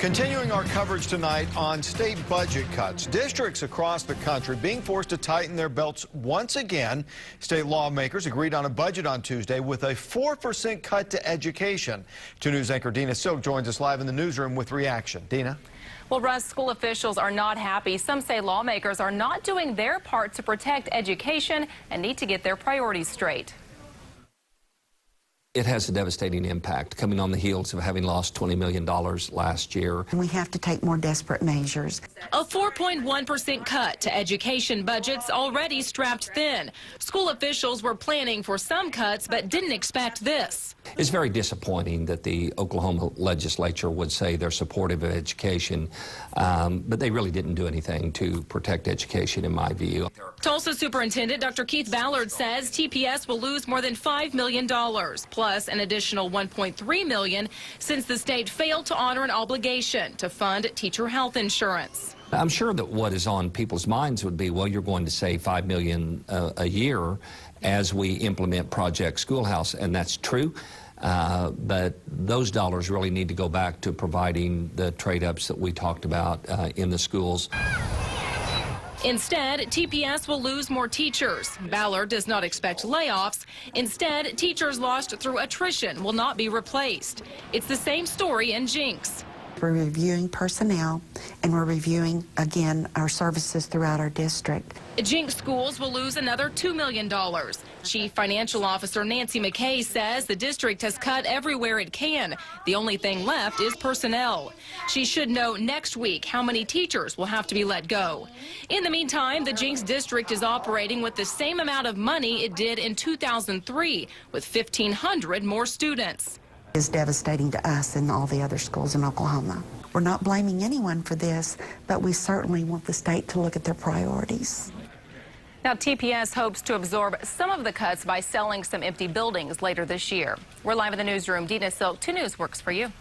Continuing our coverage tonight on state budget cuts. Districts across the country being forced to tighten their belts once again. State lawmakers agreed on a budget on Tuesday with a 4% cut to education. 2 News anchor Dina Silk joins us live in the newsroom with reaction. Dina? Well, Russ, school officials are not happy. Some say lawmakers are not doing their part to protect education and need to get their priorities straight. It has a devastating impact, coming on the heels of having lost $20 million last year. And we have to take more desperate measures. A 4.1% cut to education budgets already strapped thin. School officials were planning for some cuts, but didn't expect this. It's very disappointing that the Oklahoma legislature would say they're supportive of education, but they really didn't do anything to protect education, in my view. Tulsa Superintendent Dr. Keith Ballard says TPS will lose more than $5 million, plus an additional $1.3 million since the state failed to honor an obligation to fund teacher health insurance. I'm sure that what is on people's minds would be, well, you're going to save $5 million a year as we implement Project Schoolhouse, and that's true. But those dollars really need to go back to providing the trade-ups that we talked about in the schools. Instead, TPS will lose more teachers. Ballard does not expect layoffs. Instead, teachers lost through attrition will not be replaced. It's the same story in Jinx. We're reviewing personnel, and we're reviewing, again, our services throughout our district. Jinx schools will lose another $2 million. Chief Financial Officer Nancy McKay says the district has cut everywhere it can. The only thing left is personnel. She should know next week how many teachers will have to be let go. In the meantime, the Jinx district is operating with the same amount of money it did in 2003, with 1,500 more students. Is devastating to us and all the other schools in Oklahoma. We're not blaming anyone for this, but we certainly want the state to look at their priorities. Now, TPS hopes to absorb some of the cuts by selling some empty buildings later this year. We're live in the newsroom. Dina Silk, 2 News works for you.